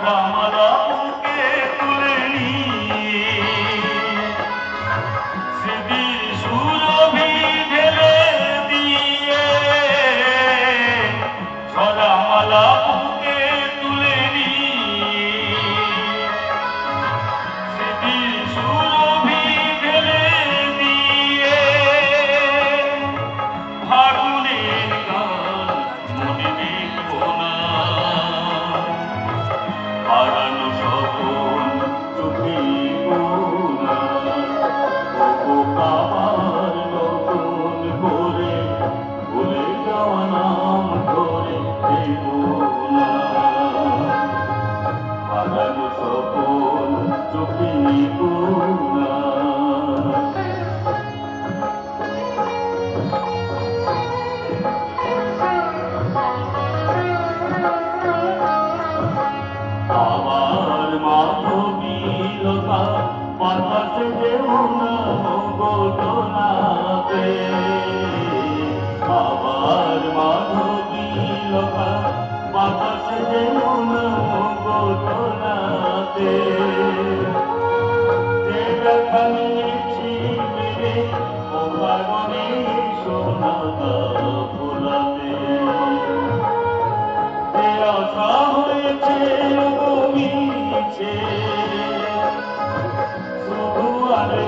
সদামালা বুকে তুলে নিয়ে স্মৃতির সুরভি ঢেলে দিয়ে সদামালা বুকে তুলে নিয়ে স্মৃতির সুরভি ঢেলে দিয়ে ফাগুনের গান মনে দেখব না হারানো স্বপন চোখে না আবার নতুন করে ভুলে যাওয়া নাম ধরে দেব না হারানো স্বপন চোখে না আবার মাধবীলতা বাতাসে যেও না ঘটনাতে আবার মাধবীলতা বাতাসে যেও না ঘটনাতে যে দেখা নিয়েছি মেরে ও কারণে সোনাটা ভোলাতে যে আশা হয়েছে মিছে শুধু আরে